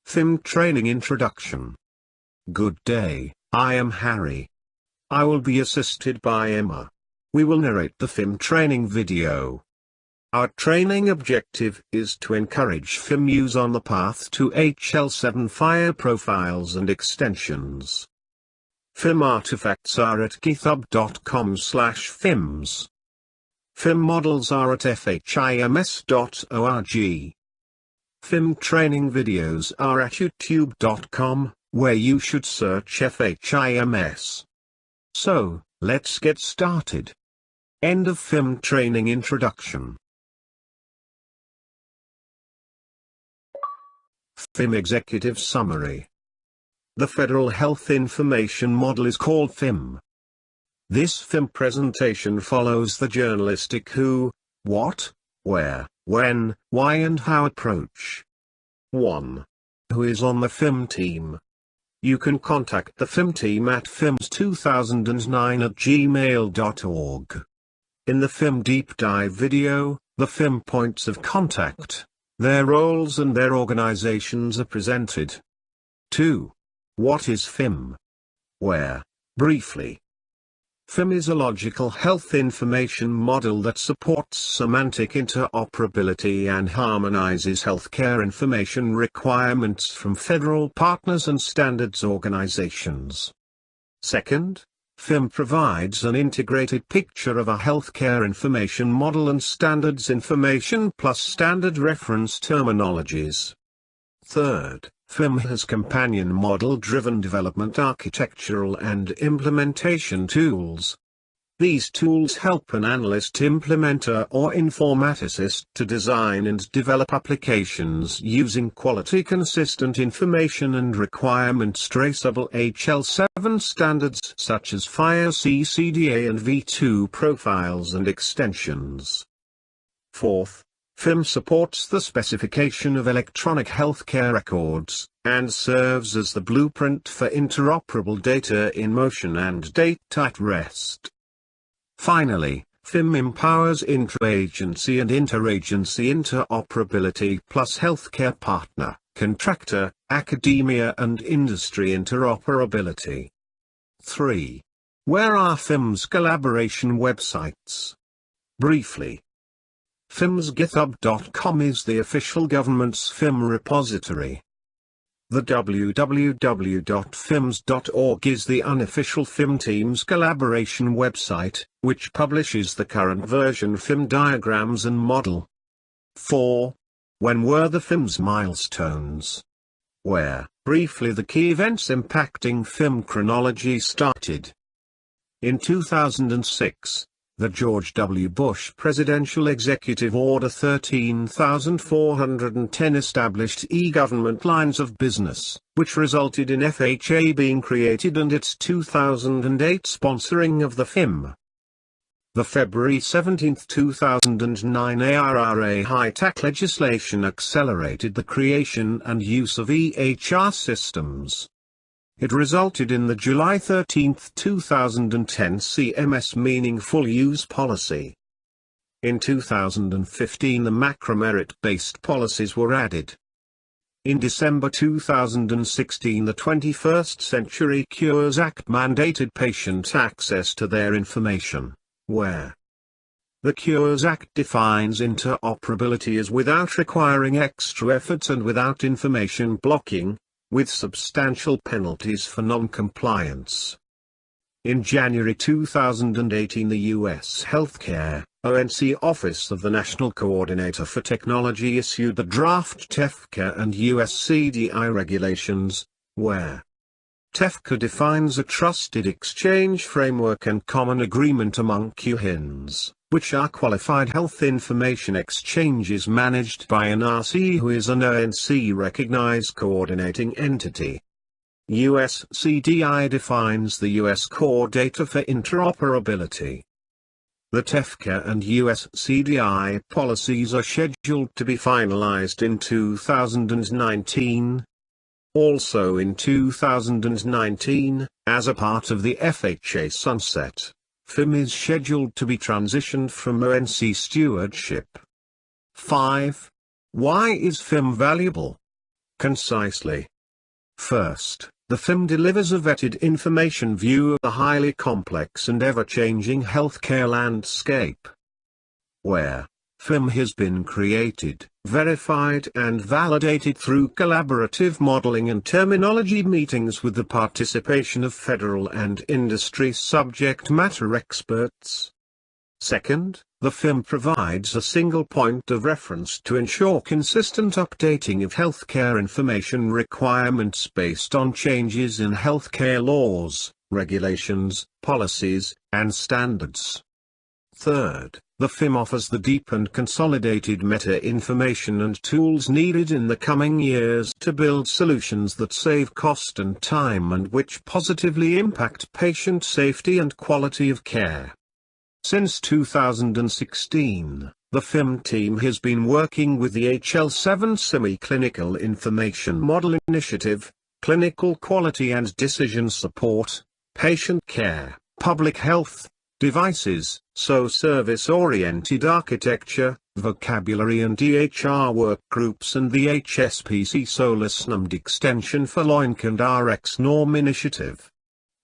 FIM Training Introduction. Good day, I am Harry. I will be assisted by Emma. We will narrate the FIM training video. Our training objective is to encourage FIM use on the path to HL7 FIRE profiles and extensions. FIM artifacts are at github.com/FIMs. FIM models are at FHIMS.org. FIM training videos are at youtube.com, where you should search FHIMS. So, let's get started. End of FIM training introduction. FIM Executive Summary. The Federal Health Information Model is called FIM. This FIM presentation follows the Journalistic Who, What, Where, When, Why and How approach. 1. Who is on the FIM team? You can contact the FIM team at fims2009@gmail.org. In the FIM Deep Dive video, the FIM points of contact, their roles and their organizations are presented. 2. What is FIM? Where, briefly. FIM is a logical health information model that supports semantic interoperability and harmonizes healthcare information requirements from federal partners and standards organizations. Second, FIM provides an integrated picture of a healthcare information model and standards information plus standard reference terminologies. Third, FIM has companion model-driven development architectural and implementation tools. These tools help an analyst, implementer or informaticist to design and develop applications using quality-consistent information and requirements traceable HL7 standards such as FIRE C-CDA and V2 profiles and extensions. Fourth, FIM supports the specification of electronic healthcare records, and serves as the blueprint for interoperable data in motion and data at rest. Finally, FIM empowers intra-agency and interagency interoperability plus healthcare partner, contractor, academia and industry interoperability. 3. Where are FIM's collaboration websites? Briefly, FIM's github.com is the official government's FIM repository. The www.fims.org is the unofficial FIM team's collaboration website, which publishes the current version FIM diagrams and model. 4. When were the FIM's milestones? Where, briefly, the key events impacting FIM chronology started. In 2006, the George W. Bush Presidential Executive Order 13410 established e-government lines of business, which resulted in FHA being created and its 2008 sponsoring of the FIM. The February 17, 2009 ARRA high-tech legislation accelerated the creation and use of EHR systems. It resulted in the July 13, 2010 CMS Meaningful Use Policy. In 2015 the macromerit-based policies were added. In December 2016 the 21st Century Cures Act mandated patient access to their information, where the Cures Act defines interoperability as without requiring extra efforts and without information blocking, with substantial penalties for non-compliance. In January 2018 the U.S. Healthcare, ONC Office of the National Coordinator for Technology issued the draft TEFCA and USCDI regulations, where TEFCA defines a trusted exchange framework and common agreement among QHINs, which are qualified health information exchanges managed by an RC who is an ONC-recognized coordinating entity. USCDI defines the U.S. core data for interoperability. The TEFCA and USCDI policies are scheduled to be finalized in 2019. Also in 2019, as a part of the FHA sunset, FIM is scheduled to be transitioned from ONC stewardship. 5. Why is FIM valuable? concisely. First, the FIM delivers a vetted information view of the highly complex and ever-changing healthcare landscape, where FIM has been created, verified and validated through collaborative modeling and terminology meetings with the participation of federal and industry subject matter experts. Second, the FIM provides a single point of reference to ensure consistent updating of healthcare information requirements based on changes in healthcare laws, regulations, policies, and standards. Third, the FIM offers the deep and consolidated meta-information and tools needed in the coming years to build solutions that save cost and time and which positively impact patient safety and quality of care. Since 2016, the FHIM team has been working with the HL7 Semi-Clinical Information Model Initiative, Clinical Quality and Decision Support, Patient Care, Public Health, Devices, Service-Oriented Architecture, Vocabulary and EHR work groups and the HSPC SOLAS-NUMD extension for LOINC and RX Norm Initiative.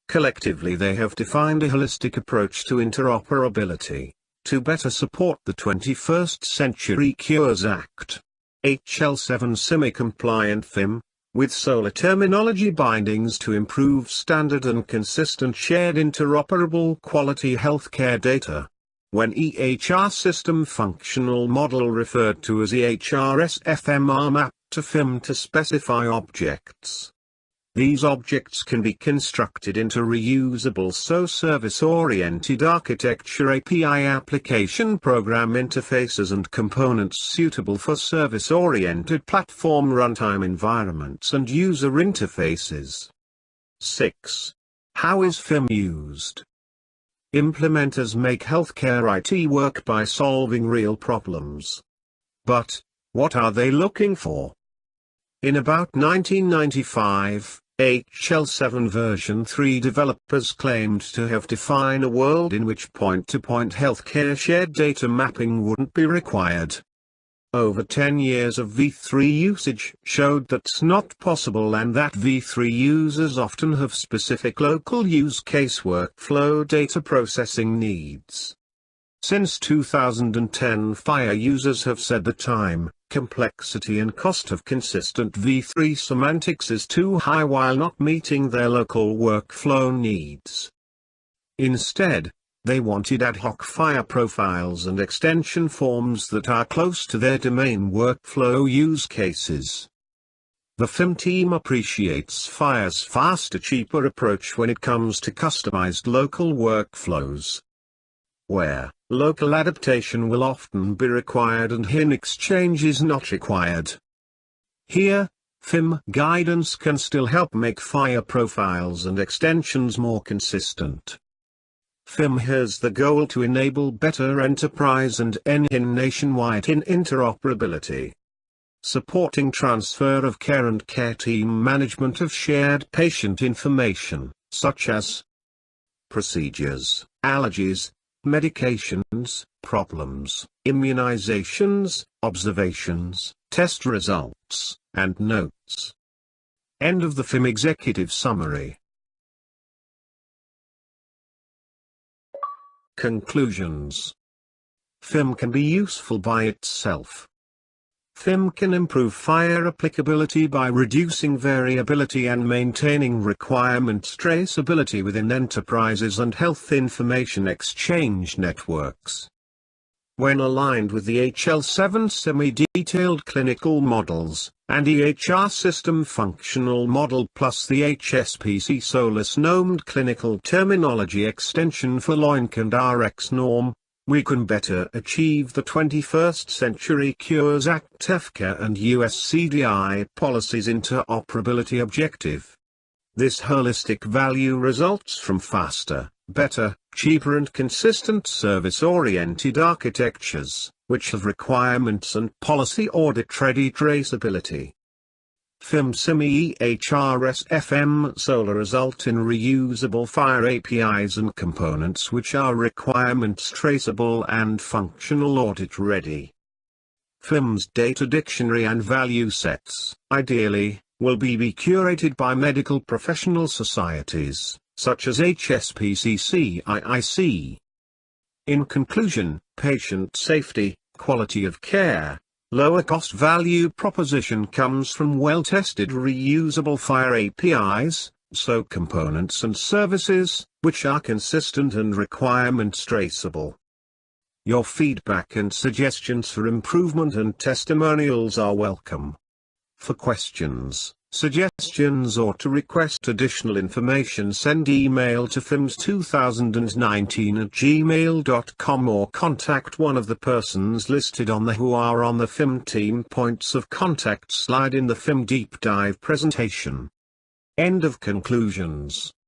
Collectively they have defined a holistic approach to interoperability, to better support the 21st Century Cures Act. HL7 semi-compliant FHIM, with SOLA terminology bindings to improve standard and consistent shared interoperable quality healthcare data. When EHR system functional model referred to as EHRS FHIM are mapped to FHIM to specify objects. These objects can be constructed into reusable service-oriented architecture API application program interfaces and components suitable for service-oriented platform runtime environments and user interfaces. 6. How is FHIM used? Implementers make healthcare IT work by solving real problems. But, what are they looking for? In about 1995, HL7 version 3 developers claimed to have defined a world in which point-to-point healthcare shared data mapping wouldn't be required. Over 10 years of v3 usage showed that's not possible and that v3 users often have specific local use case workflow data processing needs. Since 2010 FIRE users have said the time, complexity and cost of consistent v3 semantics is too high while not meeting their local workflow needs. Instead, they wanted ad hoc FIRE profiles and extension forms that are close to their domain workflow use cases. The FHIM team appreciates FIRE's faster, cheaper approach when it comes to customized local workflows, where local adaptation will often be required and HIN exchange is not required. Here, FHIM guidance can still help make FIRE profiles and extensions more consistent. FHIM has the goal to enable better enterprise and NHIN nationwide HIN interoperability, supporting transfer of care and care team management of shared patient information, such as procedures, allergies, medications, problems, immunizations, observations, test results, and notes. End of the FHIM Executive Summary. Conclusions. FHIM can be useful by itself. FHIM can improve FIRE applicability by reducing variability and maintaining requirements traceability within enterprises and health information exchange networks. When aligned with the HL7 semi-detailed clinical models, and EHR system functional model plus the HSPC SOLAS-NOMD clinical terminology extension for LOINC and RX norm, we can better achieve the 21st Century Cures Act FHIM and US CDI policies interoperability objective. This holistic value results from faster, better, cheaper and consistent service-oriented architectures, which have requirements and policy audit-ready traceability. FHIM Semi-EHRS FHIM SOLA result in reusable FIRE APIs and components which are requirements traceable and functional audit-ready. FHIM's data dictionary and value sets, ideally, will be curated by medical professional societies, such as HSPCC-IIC. In conclusion, patient safety, quality of care, lower cost value proposition comes from well-tested reusable FIRE APIs, so components and services, which are consistent and requirements traceable. Your feedback and suggestions for improvement and testimonials are welcome. For questions, suggestions or to request additional information, send email to fims2019@gmail.com or contact one of the persons listed on the who are on the FHIM Team points of contact slide in the FHIM Deep Dive presentation. End of conclusions.